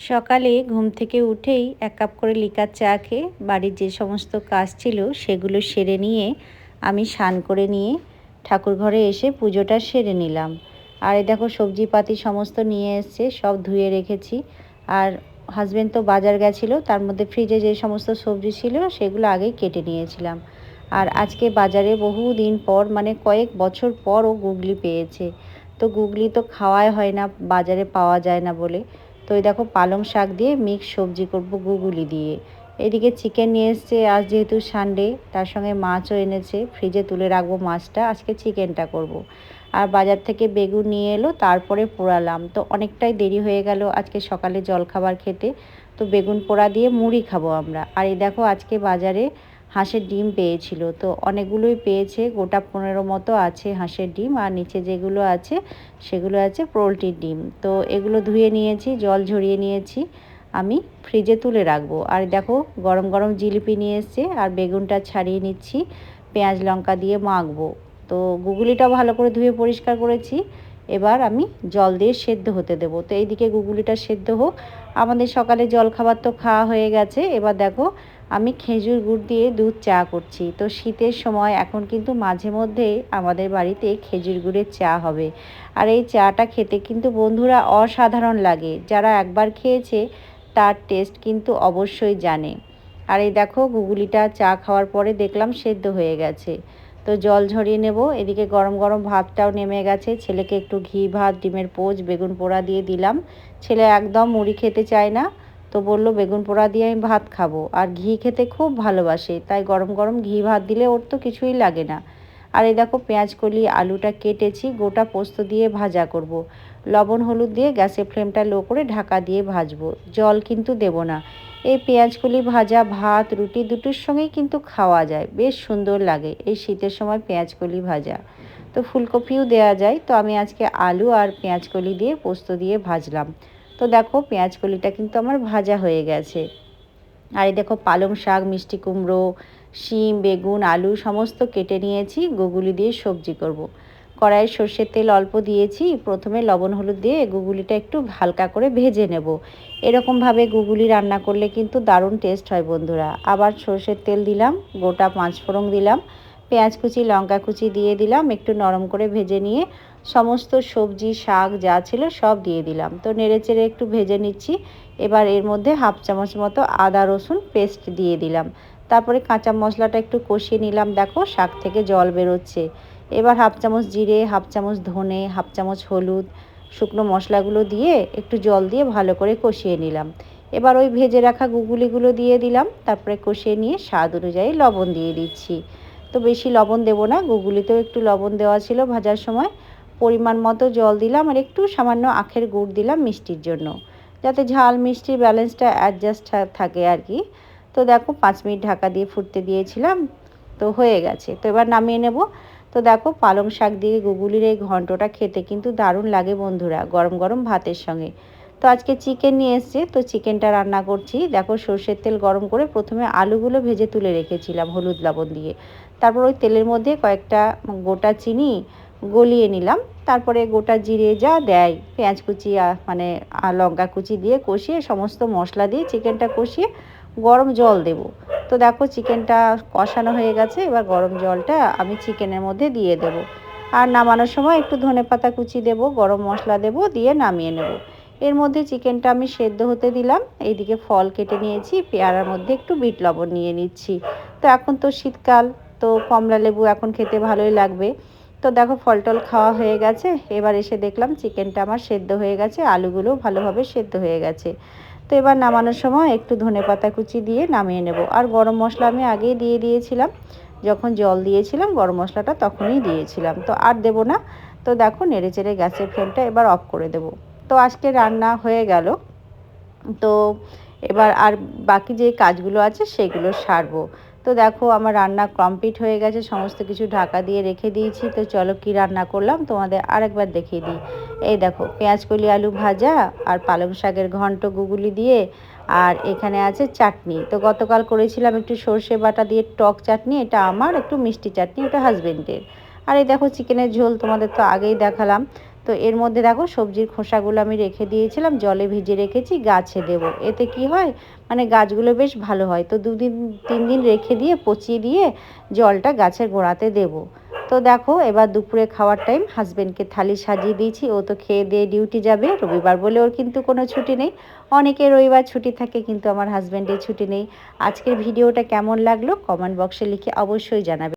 সকালে ঘুম থেকে উঠেই ১ কাপ করে লিকার চা খেয়ে বাড়ির যে সমস্ত কাজ ছিল সেগুলো সেরে নিয়ে আমি স্নান করে নিয়ে ঠাকুরঘরে এসে পুজোটা সেরে নিলাম। আর এই দেখো সবজিপাতি সমস্ত নিয়ে এসছে, সব ধুয়ে রেখেছি। আর হাজব্যান্ড তো বাজার গেছিলো, তার মধ্যে ফ্রিজে যে সমস্ত সবজি ছিল সেগুলো আগেই কেটে নিয়েছিলাম। আর আজকে বাজারে বহু দিন পর, মানে কয়েক বছর পর ও গুগলি পেয়েছে। তো গুগলি তো খাওয়াই হয় না, বাজারে পাওয়া যায় না বলে। তো এই দেখো পালং শাক দিয়ে মিক্স সবজি করব গুগলি দিয়ে। এদিকে চিকেন নিয়ে এসছে, আজ যেহেতু সানডে, তার সঙ্গে মাছও এনেছে, ফ্রিজে তুলে রাখবো মাছটা, আজকে চিকেনটা করব। আর বাজার থেকে বেগুন নিয়ে এলো, তারপরে পোড়ালাম। তো অনেকটাই দেরি হয়ে গেল আজকে সকালে জলখাবার খেতে। তো বেগুন পোড়া দিয়ে মুড়ি খাবো আমরা। আর এই দেখো আজকে বাজারে হাঁসের ডিম পেয়েছিল, তো অনেকগুলোই পেয়েছে, গোটা 15 মতো আছে হাঁসের ডিম। আর নিচে যেগুলো আছে সেগুলো আছে পোলট্রির ডিম। তো এগুলো ধুয়ে নিয়েছি, জল ঝরিয়ে নিয়েছি, আমি ফ্রিজে তুলে রাখবো। আর দেখো গরম গরম জিলিপি নিয়ে এসছে, আর বেগুনটা ছাড়িয়ে নিচ্ছি, পেঁয়াজ লঙ্কা দিয়ে মাখবো। তো গুগলিটা ভালো করে ধুয়ে পরিষ্কার করেছি, এবার আমি জল দিয়ে সেদ্ধ হতে দেবো। তো এইদিকে গুগলিটা সেদ্ধ হোক, আমাদের সকালে জলখাবার তো খাওয়া হয়ে গেছে। এবার দেখো আমি খেজুর গুড় দিয়ে দুধ চা করছি। তো শীতের সময় এখন কিন্তু মাঝে মধ্যে আমাদের বাড়িতে খেজুর গুড়ের চা হবে। আর এই চাটা খেতে কিন্তু বন্ধুরা অসাধারণ লাগে, যারা একবার খেয়েছে তার টেস্ট কিন্তু অবশ্যই জানে। আর এই দেখো গুগলিটা চা খাওয়ার পরে দেখলাম সেদ্ধ হয়ে গেছে। তো জল ঝরিয়ে নেব। এদিকে গরম গরম ভাতটাও নেমে গেছে, ছেলেকে একটু ঘি ভাত, ডিমের পোচ, বেগুন পোড়া দিয়ে দিলাম। ছেলে একদম মুড়ি খেতে চায় না, তো বলল বেগুন পোড়া দিয়ে আমি ভাত খাবো। আর ঘি খেতে খুব ভালোবাসে, তাই গরম গরম ঘি ভাত দিলে ওর তো কিছুই লাগে না। আর এই দেখো পেঁয়াজ কলি আলুটা কেটেছি, গোটা পোস্ত দিয়ে ভাজা করব। লবণ হলুদ দিয়ে গ্যাসের ফ্লেমটা লো করে ঢাকা দিয়ে ভাজবো, জল কিন্তু দেব না। এই পেঁয়াজ কলি ভাজা ভাত রুটি দুটোর সঙ্গেই কিন্তু খাওয়া যায়, বেশ সুন্দর লাগে এই শীতের সময় পেঁয়াজ কলি ভাজা। তো ফুলকপিও দেওয়া যায়, তো আমি আজকে আলু আর পেঁয়াজ কলি দিয়ে পোস্ত দিয়ে ভাজলাম। তো দেখো পেঁয়াজ কলিটা কিন্তু আমার ভাজা হয়ে গেছে। আর এই দেখো পালং শাক, মিষ্টি কুমড়ো, শিম, বেগুন, আলু সমস্ত কেটে নিয়েছি, গুগলি দিয়ে সবজি করব। কড়াইয়ে সর্ষের তেল অল্প দিয়েছি, প্রথমে লবণ হলুদ দিয়ে গুগলিটা একটু হালকা করে ভেজে নেব। এরকমভাবে গুগলি রান্না করলে কিন্তু দারুণ টেস্ট হয় বন্ধুরা। আবার সর্ষের তেল দিলাম, গোটা 5 ফোড়ন দিলাম, পেঁয়াজ কুচি লঙ্কা কুচি দিয়ে দিলাম, একটু নরম করে ভেজে নিয়ে সমস্ত সবজি শাক যা ছিল সব দিয়ে দিলাম। তো নেড়েচেড়ে একটু ভেজে নিচ্ছি। এবার এর মধ্যে 1/2 চামচ মতো আদা রসুন পেস্ট দিয়ে দিলাম। তারপরে কাঁচা মশলাটা একটু কষিয়ে নিলাম, দেখো শাক থেকে জল বেরোচ্ছে। এবার 1/2 চামচ জিরে, 1/2 চামচ ধনে, 1/2 চামচ হলুদ, শুকনো মশলাগুলো দিয়ে একটু জল দিয়ে ভালো করে কষিয়ে নিলাম। এবার ওই ভেজে রাখা গুগলিগুলো দিয়ে দিলাম, তারপরে কষিয়ে নিয়ে স্বাদ অনুযায়ী লবণ দিয়ে দিচ্ছি। তো বেশি লবণ দেবো না, গুগলিতেও একটু লবণ দেওয়া ছিল ভাজার সময়। পরিমাণ মতো জল দিলাম, আর একটু সামান্য আখের গুড় দিলাম মিষ্টির জন্য, যাতে ঝাল মিষ্টির ব্যালেন্সটা অ্যাডজাস্ট থাকে আর কি। তো দেখো 5 মিনিট ঢাকা দিয়ে ফুটতে দিয়েছিলাম, তো হয়ে গেছে। তো এবার নামিয়ে নেব। তো দেখো পালং শাক দিয়ে গুগলির এই ঘন্টটা খেতে কিন্তু দারুণ লাগে বন্ধুরা, গরম গরম ভাতের সঙ্গে। তো আজকে চিকেন নিয়ে এসছে, তো চিকেনটা রান্না করছি। দেখো সর্ষের তেল গরম করে প্রথমে আলুগুলো ভেজে তুলে রেখেছিলাম হলুদ লবণ দিয়ে। তারপর ওই তেলের মধ্যে কয়েকটা গোটা চিনি গলিয়ে নিলাম, তারপরে গোটা জিরে যা দেয়, পেঁয়াজ কুচি মানে লঙ্কা কুচি দিয়ে কষিয়ে সমস্ত মশলা দিয়ে চিকেনটা কষিয়ে গরম জল দেব। তো দেখো চিকেনটা কষানো হয়ে গেছে, এবার গরম জলটা আমি চিকেনের মধ্যে দিয়ে দেব। আর নামানোর সময় একটু ধনেপাতা কুচি দেব, গরম মশলা দেব, দিয়ে নামিয়ে নেব। এর মধ্যে চিকেনটা আমি সেদ্ধ হতে দিলাম। এইদিকে ফল কেটে নিয়েছি, পেয়ারার মধ্যে একটু বিট লবণ নিয়ে নিচ্ছি। তো এখন তো শীতকাল, তো কমলা লেবু এখন খেতে ভালোই লাগবে। তো দেখো ফল টল খাওয়া হয়ে গেছে, এবার এসে দেখলাম চিকেনটা আমার সেদ্ধ হয়ে গেছে, আলুগুলোও ভালোভাবে সেদ্ধ হয়ে গেছে। তো এবার নামানোর সময় একটু ধনেপাতা কুচি দিয়ে নামিয়ে নেব। আর গরম মশলা আমি আগেই দিয়ে দিয়েছিলাম, যখন জল দিয়েছিলাম গরম মশলাটা তখনই দিয়েছিলাম, তো আর দেব না। তো দেখো নেড়েচেড়ে গ্যাসের ফ্লেমটা এবার অফ করে দেব। তো আজকে রান্না হয়ে গেল। তো এবার আর বাকি যে কাজগুলো আছে সেগুলো সারবো। তো দেখো আমার রান্না কমপ্লিট হয়ে গেছে, সমস্ত কিছু ঢাকা দিয়ে রেখে দিয়েছি। তো চলো কি রান্না করলাম তোমাদের আরেকবার দেখিয়ে দিই। এই দেখো পেঁয়াজ কলি আলু ভাজা, আর পালং শাকের ঘন্ট গুগলি দিয়ে, আর এখানে আছে চাটনি। তো গতকাল করেছিলাম একটু সর্ষে বাটা দিয়ে টক চাটনি, এটা আমার, একটু মিষ্টি চাটনি ওটা হাজবেন্ডের। আর এই দেখো চিকেনের ঝোল তোমাদের তো আগেই দেখালাম। তো এর মধ্যে দেখো সবজির খোসাগুলো আমি রেখে দিয়েছিলাম, জলে ভিজিয়ে রেখেছি, গাছে দেব। এতে কি হয়, মানে গাছগুলো বেশ ভালো হয়। তো 2-3 দিন রেখে দিয়ে পচিয়ে দিয়ে জলটা গাছের গোড়াতে দেব। তো দেখো এবার দুপুরে খাওয়ার টাইম, হাজব্যান্ডকে থালি সাজিয়ে দিয়েছি। ও তো খেয়ে দিয়ে ডিউটি যাবে, রবিবার বলে ওর কিন্তু কোনো ছুটি নেই। অনেকের রবিবার ছুটি থাকে, কিন্তু আমার হাজব্যান্ডের ছুটি নেই। আজকের ভিডিওটা কেমন লাগলো কমেন্ট বক্সে লিখে অবশ্যই জানাবে।